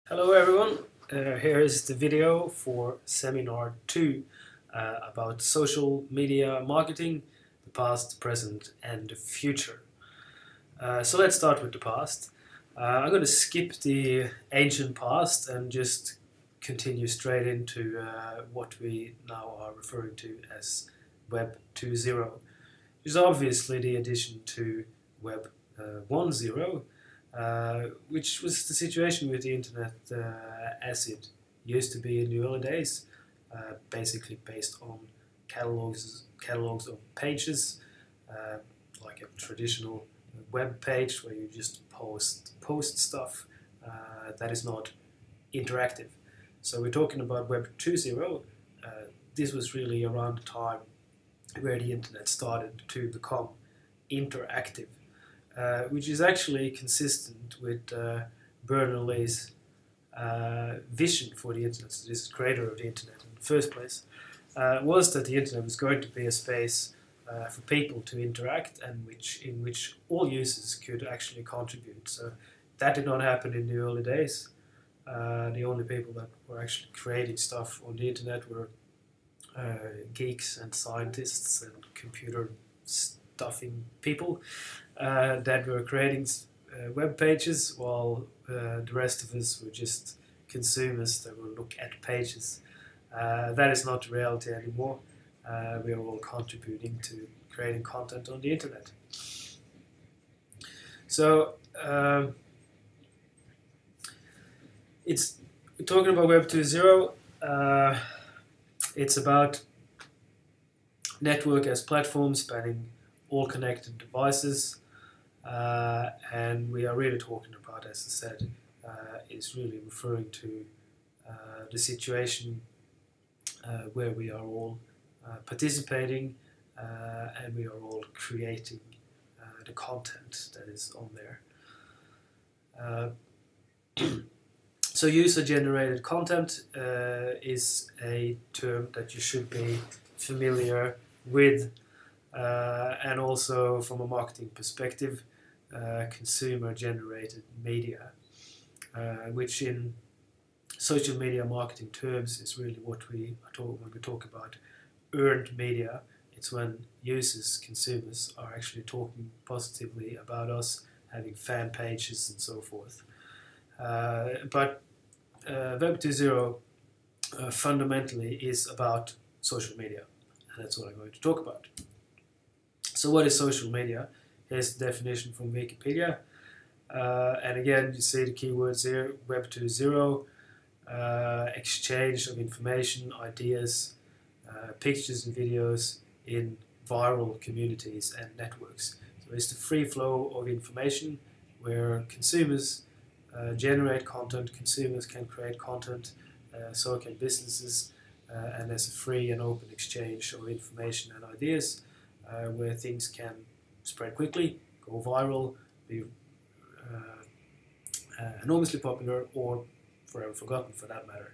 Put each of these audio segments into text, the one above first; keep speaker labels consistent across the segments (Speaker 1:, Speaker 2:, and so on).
Speaker 1: Hello everyone, here is the video for Seminar 2 about social media marketing, the past, present and the future. So let's start with the past. I'm going to skip the ancient past and just continue straight into what we now are referring to as Web 2.0, which is obviously the addition to Web 1.0. Which was the situation with the internet as it used to be in the early days, basically based on catalogs of pages, like a traditional web page where you just post stuff that is not interactive. So we're talking about Web 2.0. This was really around the time where the internet started to become interactive. Which is actually consistent with Berners-Lee's vision for the internet. So this is creator of the internet in the first place, was that the internet was going to be a space for people to interact and in which all users could actually contribute. So that did not happen in the early days. The only people that were actually creating stuff on the internet were geeks and scientists and computer stuffing people that were creating web pages, while the rest of us were just consumers that will look at pages. That is not the reality anymore. We are all contributing to creating content on the internet. So we're talking about Web 2.0. It's about network as platform spanning all connected devices, and we are really talking about, as I said, is really referring to the situation where we are all participating and we are all creating the content that is on there. So user-generated content is a term that you should be familiar with. And also from a marketing perspective, consumer-generated media, which in social media marketing terms is really what we talk when we talk about earned media. It's when users, consumers, are actually talking positively about us, having fan pages and so forth. But Web 2.0 fundamentally is about social media, and that's what I'm going to talk about. So what is social media? Here's the definition from Wikipedia. And again, you see the keywords here: Web 2.0, exchange of information, ideas, pictures and videos in viral communities and networks. So it's the free flow of information where consumers generate content, consumers can create content, so can businesses, and there's a free and open exchange of information and ideas. Where things can spread quickly, go viral, be enormously popular, or forever forgotten for that matter.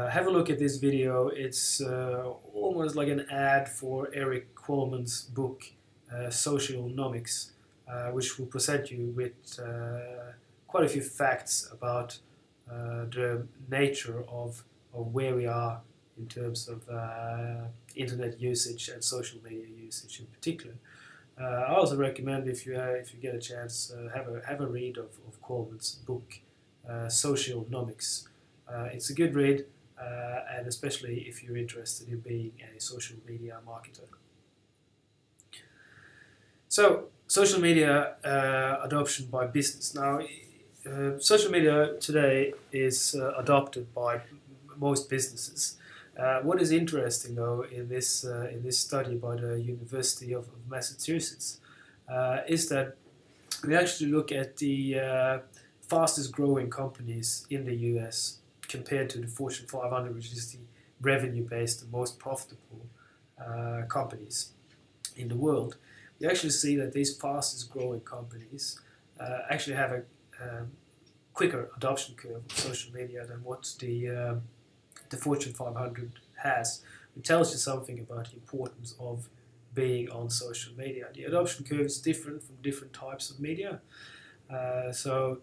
Speaker 1: Have a look at this video. It's almost like an ad for Eric Qualman's book, Socialnomics, which will present you with quite a few facts about the nature of where we are in terms of internet usage and social media usage in particular. I also recommend, if you get a chance, have a read of Qualman's book, Socialnomics. It's a good read, and especially if you're interested in being a social media marketer. So, social media adoption by business. Now, social media today is adopted by most businesses. What is interesting, though, in this study by the University of Massachusetts is that we actually look at the fastest growing companies in the US compared to the Fortune 500, which is the revenue-based and most profitable companies in the world. We actually see that these fastest growing companies actually have a quicker adoption curve of social media than what the Fortune 500 has. It tells you something about the importance of being on social media. The adoption curve is different from different types of media. So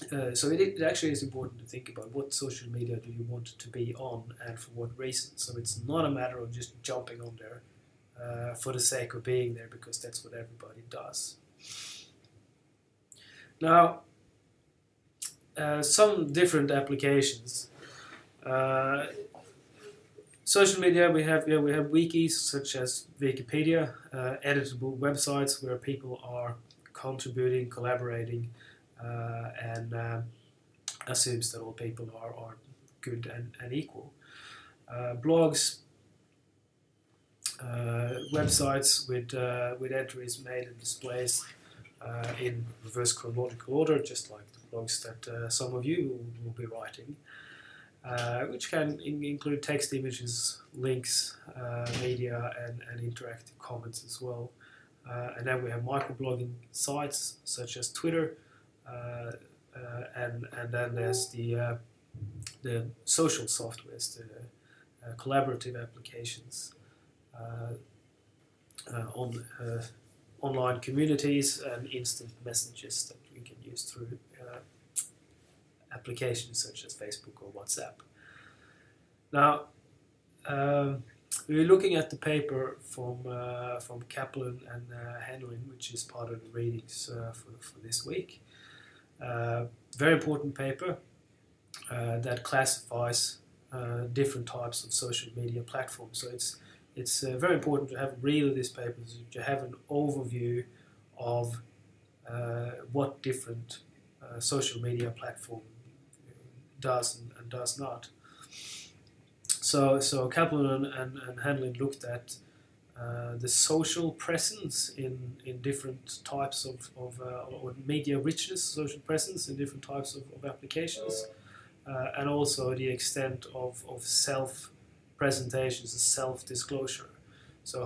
Speaker 1: So it actually is important to think about what social media do you want to be on and for what reason. So it's not a matter of just jumping on there for the sake of being there, because that's what everybody does. Now, some different applications. Social media, we have wikis such as Wikipedia, editable websites where people are contributing, collaborating, and assumes that all people are good and equal. Blogs, websites with entries made and displays in reverse chronological order, just like the blogs that some of you will be writing, which can include text, images, links, media, and interactive comments as well. And then we have microblogging sites such as Twitter, and then there's the social softwares, the collaborative applications, online communities and instant messages that we can use through applications such as Facebook or WhatsApp. Now, we're looking at the paper from Kaplan and Henlin, which is part of the readings for this week. Very important paper that classifies different types of social media platforms. So it's very important to have a read of this paper, to have an overview of what different social media platform does and does not. So Kaplan and Hanlon looked at the social presence in different types of or media richness, social presence in different types of applications, and also the extent of self-presentations, self-disclosure. So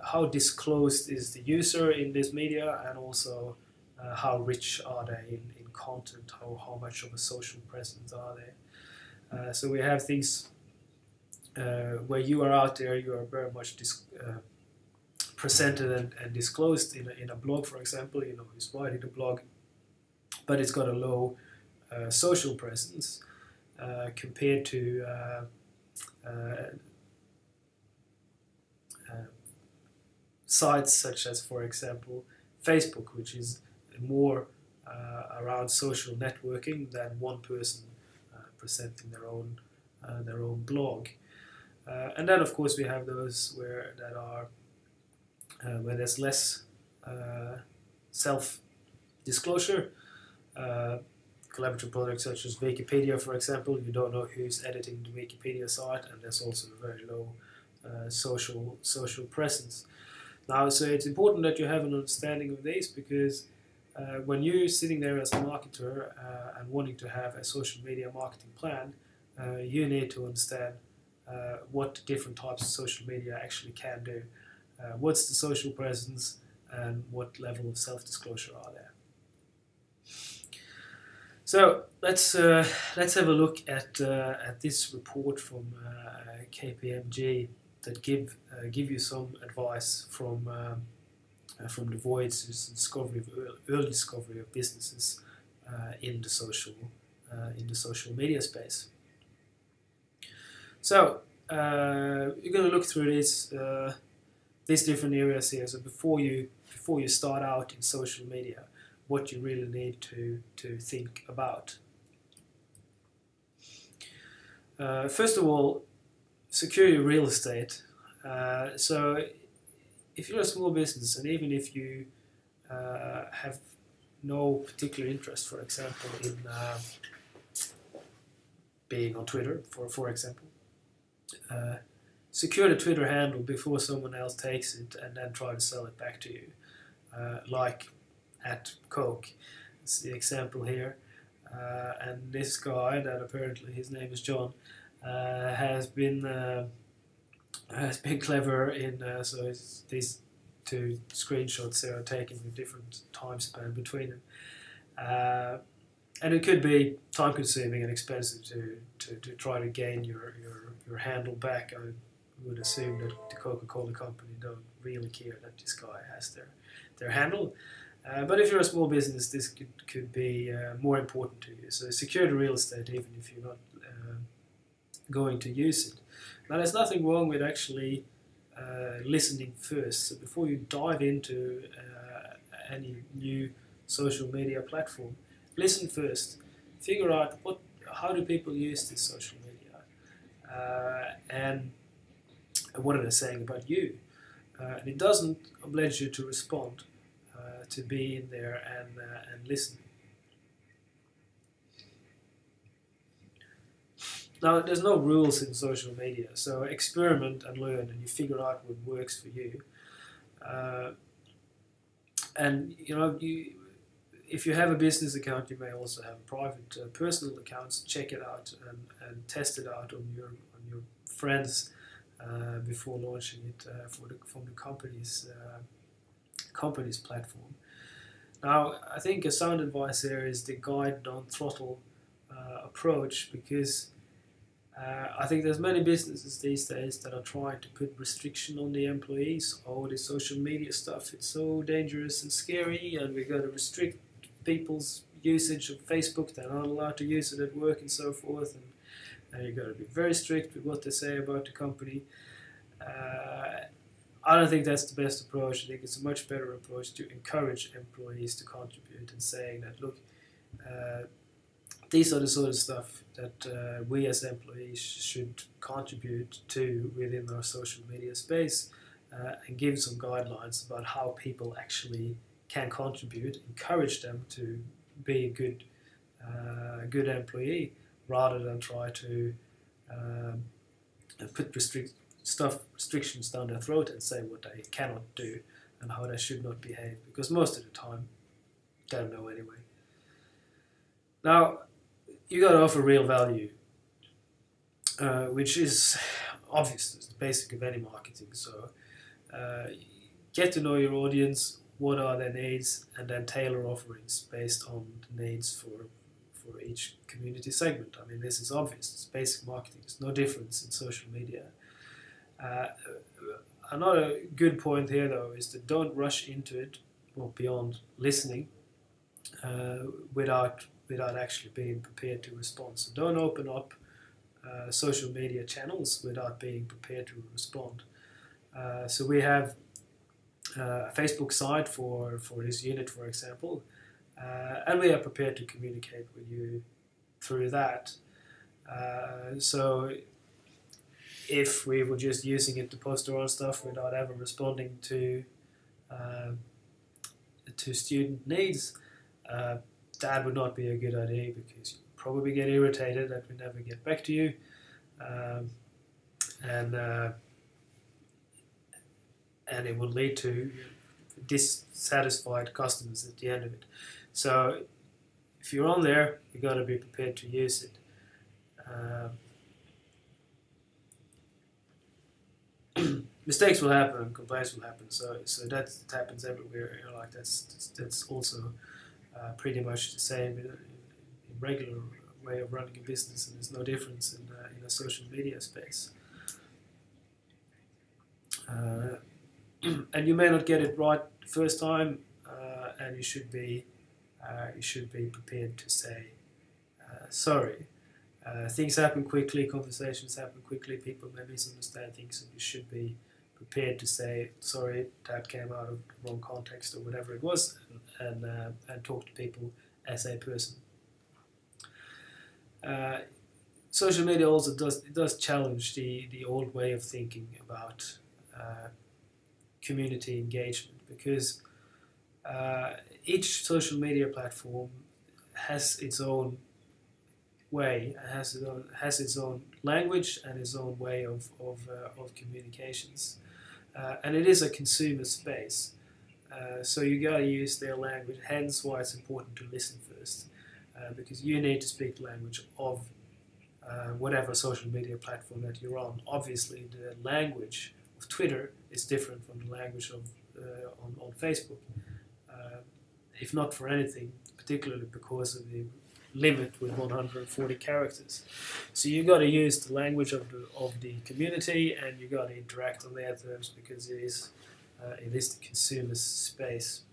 Speaker 1: how disclosed is the user in this media, and also how rich are they in content, how much of a social presence are they. So we have things where you are out there, you are very much presented and disclosed in a blog, for example, who's writing the blog, but it's got a low social presence compared to sites such as, for example, Facebook, which is more around social networking than one person presenting their own blog. And then, of course, we have those where there's less self-disclosure. Collaborative products such as Wikipedia, for example, you don't know who's editing the Wikipedia site, and there's also a very low social presence. Now, so it's important that you have an understanding of these, because when you're sitting there as a marketer and wanting to have a social media marketing plan, you need to understand what different types of social media actually can do. What's the social presence, and what level of self-disclosure are there? So let's have a look at this report from KPMG that give you some advice from Deloitte's early discovery of businesses in the social media space. So you're going to look through these different areas here. So before you start out in social media, what you really need to think about. First of all, secure your real estate. So if you're a small business, and even if you have no particular interest, for example, in being on Twitter, for example, secure the Twitter handle before someone else takes it and then try to sell it back to you, like at Coke. It's the example here. And this guy, that apparently his name is John, has been clever in so these two screenshots there are taken with different time span between them, and it could be time consuming and expensive to try to gain your handle back. I would assume that the Coca-Cola company don't really care that this guy has their handle. But if you're a small business, this could be more important to you. So secure the real estate even if you're not going to use it. Now there's nothing wrong with actually listening first. So before you dive into any new social media platform, listen first. Figure out how do people use this social media, and what are they saying about you. And it doesn't oblige you to respond, to be in there and listen. Now, there's no rules in social media, so experiment and learn, and you figure out what works for you. And if you have a business account, you may also have private personal accounts. Check it out and test it out on your friends before launching it from the company's platform. Now, I think a sound advice here is the guide, don't throttle approach, because I think there's many businesses these days that are trying to put restriction on the employees. Oh, the social media stuff, it's so dangerous and scary, and we're going to restrict people's usage of Facebook. They're not allowed to use it at work and so forth, and you've got to be very strict with what they say about the company. I don't think that's the best approach. I think it's a much better approach to encourage employees to contribute and saying that, look, these are the sort of stuff that we as employees should contribute to within our social media space, and give some guidelines about how people actually can contribute, encourage them to be a good employee, rather than try to put restrictions down their throat and say what they cannot do and how they should not behave, because most of the time they don't know anyway. Now, you got to offer real value, which is obvious, it's the basic of any marketing. So get to know your audience, what are their needs, and then tailor offerings based on the needs for each community segment. I mean, this is obvious, it's basic marketing, there's no difference in social media. Another good point here, though, is that don't rush into it, well, beyond listening, without actually being prepared to respond. So don't open up social media channels without being prepared to respond. So we have a Facebook site for this unit, for example, and we are prepared to communicate with you through that. So if we were just using it to post our own stuff without ever responding to student needs, that would not be a good idea, because you probably get irritated that we never get back to you, and it would lead to dissatisfied customers at the end of it. So if you're on there, you got to be prepared to use it. Mistakes will happen and complaints will happen, so that happens everywhere. Like that's also pretty much the same in regular way of running a business, and there's no difference in a social media space. And you may not get it right the first time, and you should be prepared to say sorry. Things happen quickly, conversations happen quickly, people may misunderstand things, and you should be prepared to say sorry, that came out of the wrong context or whatever it was, and talk to people as a person. Social media also does challenge the old way of thinking about community engagement, because each social media platform has its own way, has its own language and its own way of communications, and it is a consumer space, so you gotta use their language. Hence why it's important to listen first, because you need to speak the language of whatever social media platform that you're on. Obviously, the language of Twitter is different from the language of on Facebook, if not for anything, particularly because of the limit with 140 characters. So you got to use the language of the community, and you got to interact on their terms, because it is the consumer's space.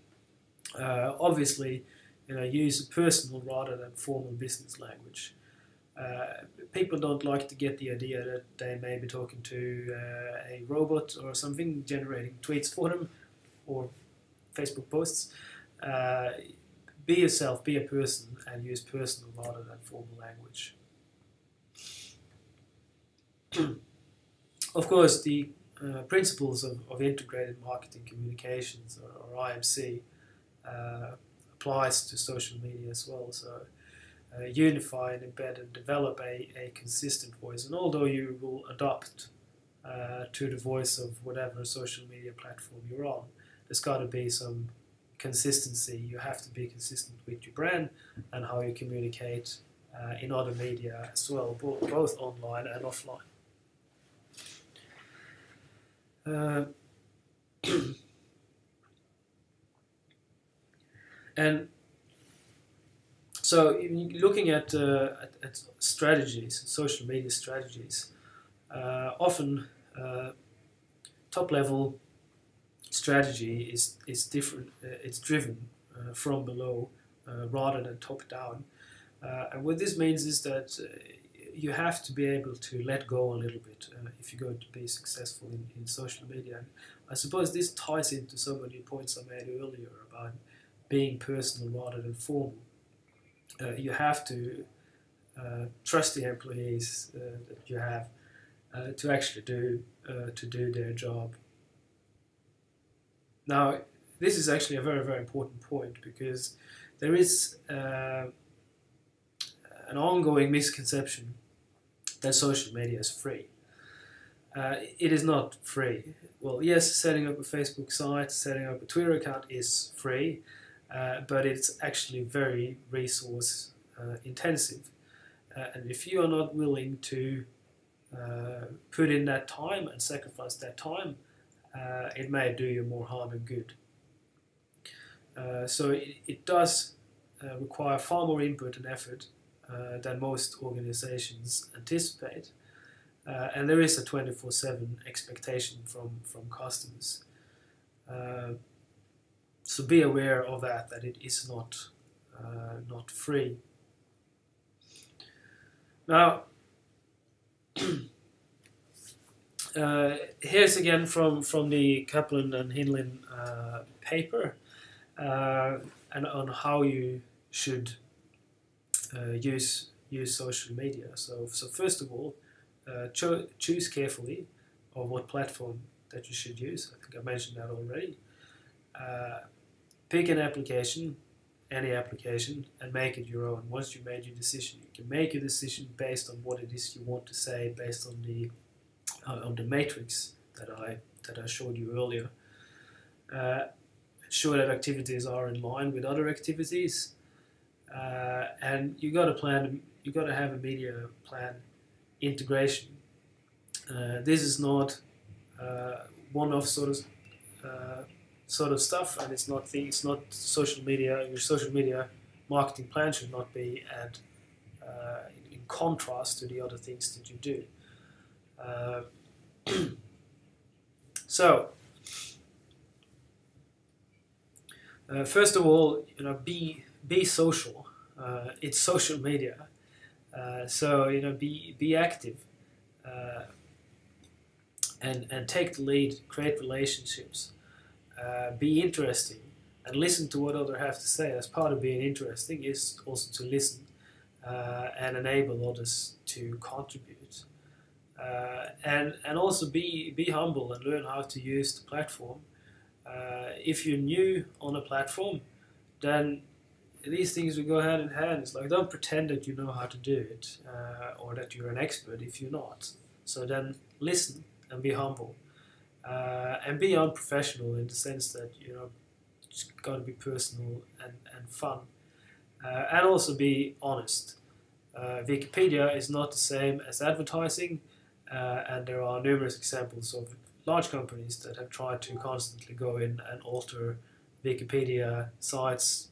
Speaker 1: Obviously, use personal rather than formal business language. People don't like to get the idea that they may be talking to a robot or something generating tweets for them or Facebook posts. Be yourself, be a person, and use personal rather than formal language. Of course, the principles of integrated marketing communications, or IMC, applies to social media as well. So unify and embed and develop a consistent voice. And although you will adapt to the voice of whatever social media platform you're on, there's got to be some consistency. You have to be consistent with your brand and how you communicate in other media as well, both online and offline. And so, looking at strategies, social media strategies, often top-level strategy is different. It's driven from below rather than top-down. And what this means is that you have to be able to let go a little bit if you're going to be successful in social media. And I suppose this ties into some of the points I made earlier about being personal rather than formal. You have to trust the employees that you have to actually do their job. Now, this is actually a very, very important point, because there is an ongoing misconception that social media is free. It is not free. Well, yes, setting up a Facebook site, setting up a Twitter account is free, but it's actually very resource intensive. And if you are not willing to put in that time and sacrifice that time, it may do you more harm than good. So it does require far more input and effort than most organizations anticipate. And there is a 24/7 expectation from customers. So be aware of that it is not free. Now, here's again from the Kaplan and Hinlin paper, and on how you should use social media. So first of all, choose carefully of what platform that you should use. I think I mentioned that already. Pick an application, any application, and make it your own. Once you made your decision, you can make your decision based on what it is you want to say, based on the matrix that I showed you earlier. Ensure that activities are in line with other activities, and you got to plan. You got to have a media plan integration. This is not one-off sort of stuff, and it's not social media. Your social media marketing plan should not be in contrast to the other things that you do. So, first of all, be social. It's social media, so be active and take the lead. Create relationships. Be interesting and listen to what others have to say. As part of being interesting is also to listen and enable others to contribute. And also be humble and learn how to use the platform. If you're new on a platform, then these things will go hand in hand. It's like, don't pretend that you know how to do it or that you're an expert if you're not. So then listen and be humble. And be unprofessional in the sense that it's got to be personal and fun, and also be honest. Wikipedia is not the same as advertising, and there are numerous examples of large companies that have tried to constantly go in and alter Wikipedia sites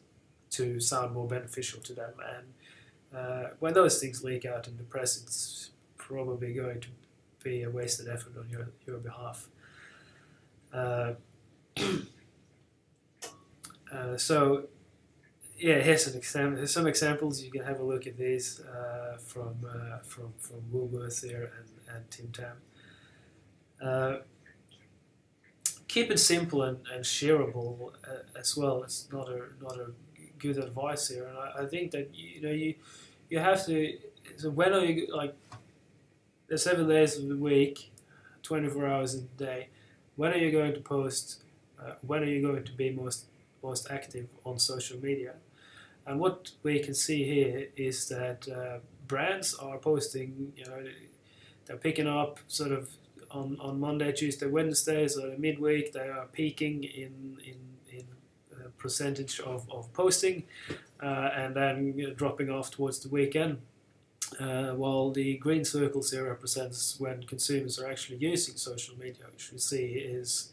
Speaker 1: to sound more beneficial to them. And when those things leak out in the press, it's probably going to be a wasted effort on your behalf. So yeah, here's an example. Here's some examples. You can have a look at these from Woolworth here and Tim Tam. Keep it simple and shareable as well. It's not a good advice here, and I think that you have to. So when are you, like, there's 7 days of the week, 24 hours a day. When are you going to post? When are you going to be most active on social media? And what we can see here is that brands are posting. They're picking up sort of on Monday, Tuesday, Wednesday, so midweek they are peaking in percentage of posting, and then dropping off towards the weekend. While the green circles here represents when consumers are actually using social media, which we see is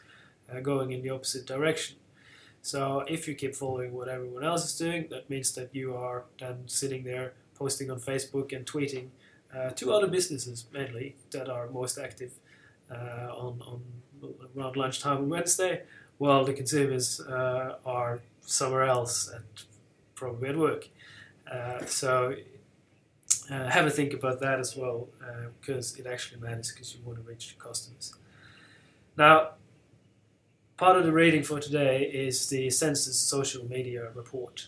Speaker 1: going in the opposite direction. So if you keep following what everyone else is doing, that means that you are then sitting there posting on Facebook and tweeting to other businesses mainly that are most active on around lunchtime on Wednesday, while the consumers are somewhere else, probably at work. So have a think about that as well, because it actually matters, because you want to reach your customers. Now, part of the reading for today is the Sensis social media report,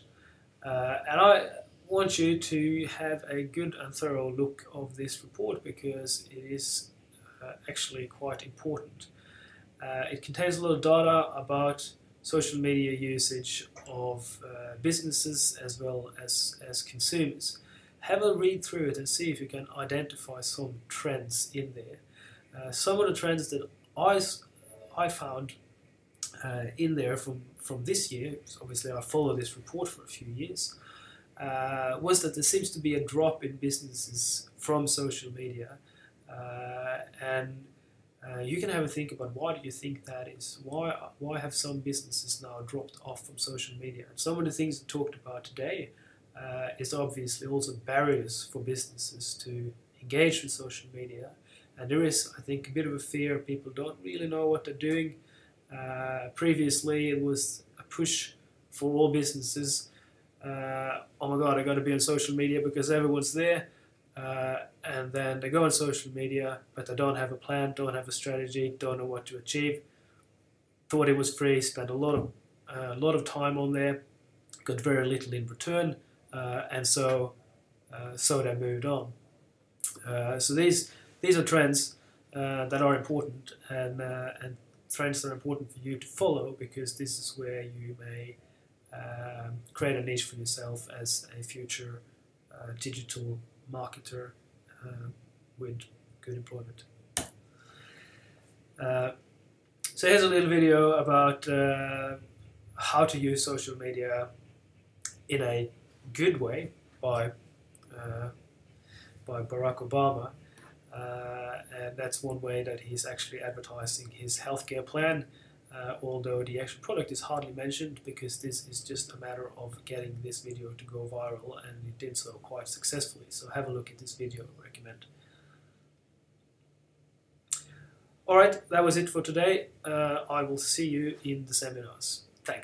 Speaker 1: and I want you to have a good and thorough look of this report, because it is actually quite important. It contains a lot of data about social media usage of businesses as well as consumers. Have a read through it and see if you can identify some trends in there. Some of the trends that I found in there from this year, so obviously I followed this report for a few years, was that there seems to be a drop in businesses from social media, and you can have a think about why do you think that is? Why have some businesses now dropped off from social media? And some of the things we talked about today is obviously also barriers for businesses to engage with social media, and there is, I think, a bit of a fear. People don't really know what they're doing. Previously it was a push for all businesses. Oh my god, I got to be on social media because everyone's there, and then they go on social media but they don't have a plan, don't have a strategy, don't know what to achieve. Thought it was free, spent a lot of time on there, got very little in return, and so they moved on. So these are trends that are important, and trends that are important for you to follow, because this is where you may create a niche for yourself as a future digital marketer with good employment. So here's a little video about how to use social media in a good way by Barack Obama, and that's one way that he's actually advertising his healthcare plan, although the actual product is hardly mentioned, because this is just a matter of getting this video to go viral, and it did so quite successfully. So have a look at this video, I recommend. Alright, that was it for today. I will see you in the seminars. Thanks.